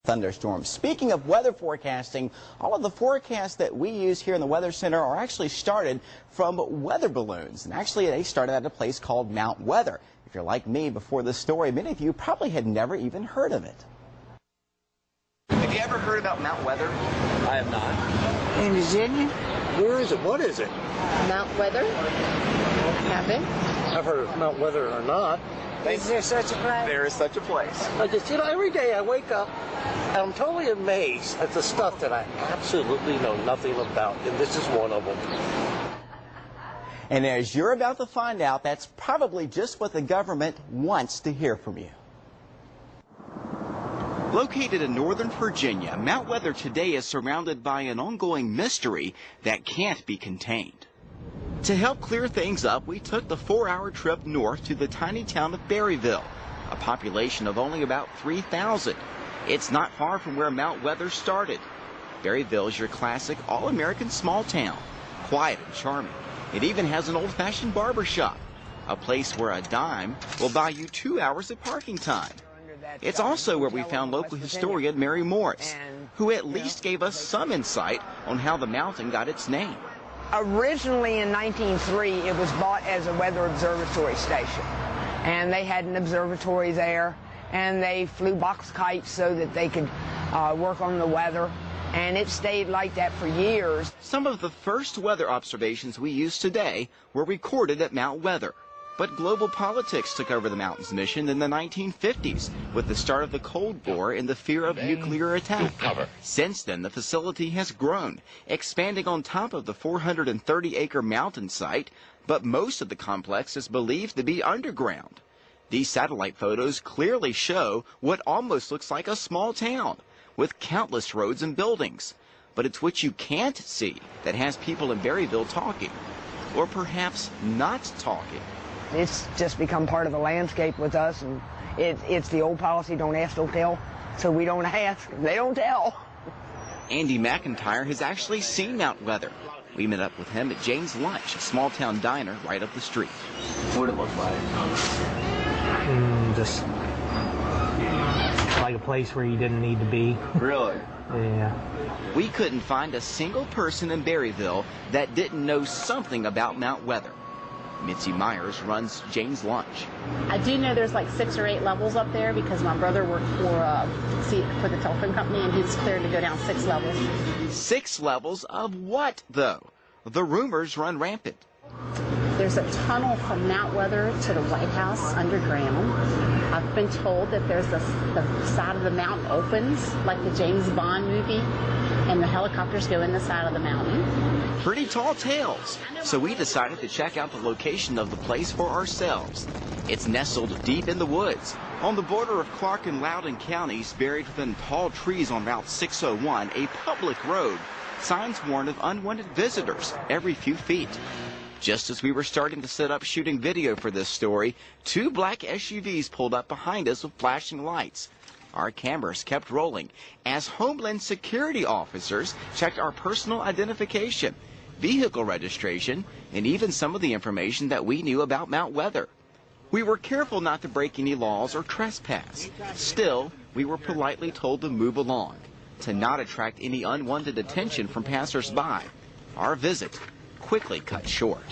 thunderstorms. Speaking of weather forecasting, all of the forecasts that we use here in the Weather Center are actually started from weather balloons. And actually, they started at a place called Mount Weather. If you're like me before this story, many of you probably had never even heard of it. Have you ever heard about Mount Weather? I have not. In Virginia? Where is it? What is it? Mount Weather? Happen? I've heard of Mount Weather or not. Is there such a place? There is such a place. I just, every day I wake up and I'm totally amazed at the stuff that I absolutely know nothing about, and this is one of them. And as you're about to find out, that's probably just what the government wants to hear from you. Located in Northern Virginia, Mount Weather today is surrounded by an ongoing mystery that can't be contained. To help clear things up, we took the 4-hour trip north to the tiny town of Berryville, a population of only about 3,000. It's not far from where Mount Weather started. Berryville is your classic all-American small town, quiet and charming. It even has an old-fashioned barber shop, a place where a dime will buy you 2 hours of parking time. It's also where we found local historian Mary Morris, who at least gave us some insight on how the mountain got its name. Originally in 1903, it was bought as a weather observatory station. And they had an observatory there, and they flew box kites so that they could work on the weather. And it stayed like that for years. Some of the first weather observations we use today were recorded at Mount Weather. But global politics took over the mountain's mission in the 1950s with the start of the Cold War and the fear of nuclear attack. Since then, the facility has grown, expanding on top of the 430-acre mountain site, but most of the complex is believed to be underground. These satellite photos clearly show what almost looks like a small town, with countless roads and buildings. But it's what you can't see that has people in Berryville talking, or perhaps not talking. It's just become part of the landscape with us, and it's the old policy, don't ask, don't tell. So we don't ask, they don't tell. Andy McIntyre has actually seen Mount Weather. We met up with him at Jane's Lunch, a small-town diner right up the street. What did it look like? Just like a place where you didn't need to be. Really? Yeah. We couldn't find a single person in Berryville that didn't know something about Mount Weather. Mitzi Myers runs Jane's Lunch. I do know there's like 6 or 8 levels up there because my brother worked for the telephone company, and he was cleared to go down 6 levels. 6 levels of what, though? The rumors run rampant. There's a tunnel from Mount Weather to the White House underground. I've been told that there's the side of the mountain opens like the James Bond movie, and the helicopters go in the side of the mountain. Pretty tall tales, so we decided to check out the location of the place for ourselves. It's nestled deep in the woods, on the border of Clark and Loudoun counties, buried within tall trees on Route 601, a public road. Signs warn of unwanted visitors every few feet. Just as we were starting to set up shooting video for this story, 2 black SUVs pulled up behind us with flashing lights. Our cameras kept rolling as Homeland Security officers checked our personal identification, vehicle registration, and even some of the information that we knew about Mount Weather. We were careful not to break any laws or trespass. Still, we were politely told to move along, to not attract any unwanted attention from passers-by. Our visit quickly cut short.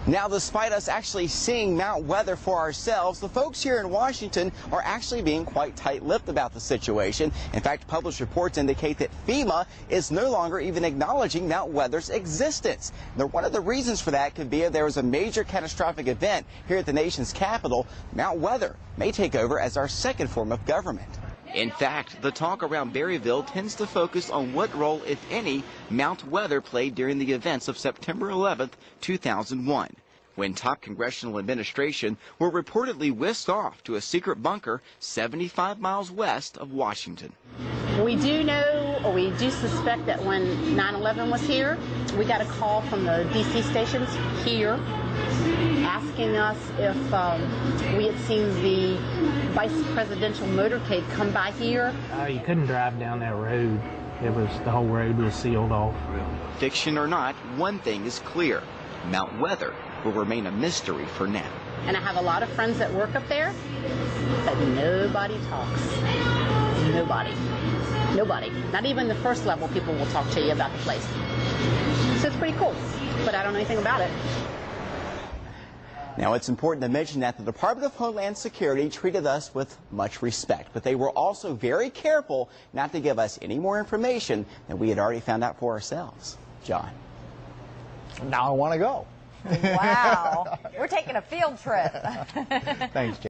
Now, despite us actually seeing Mount Weather for ourselves, the folks here in Washington are actually being quite tight-lipped about the situation. In fact, published reports indicate that FEMA is no longer even acknowledging Mount Weather's existence. Now, one of the reasons for that could be if there was a major catastrophic event here at the nation's capital, Mount Weather may take over as our second form of government. In fact, the talk around Berryville tends to focus on what role, if any, Mount Weather played during the events of September 11th, 2001, when top congressional administration were reportedly whisked off to a secret bunker 75 miles west of Washington. We do know, or we do suspect, that when 9/11 was here, we got a call from the D.C. stations here asking us if we had seen the vice presidential motorcade come by here. You couldn't drive down that road. The whole road was sealed off. Fiction or not, one thing is clear. Mount Weather will remain a mystery for now. And I have a lot of friends that work up there, but nobody talks. Nobody. Nobody. Not even the first level people will talk to you about the place. So it's pretty cool, but I don't know anything about it. Now, it's important to mention that the Department of Homeland Security treated us with much respect, but they were also very careful not to give us any more information than we had already found out for ourselves. John. Now I want to go. Wow. We're taking a field trip. Thanks, Jay.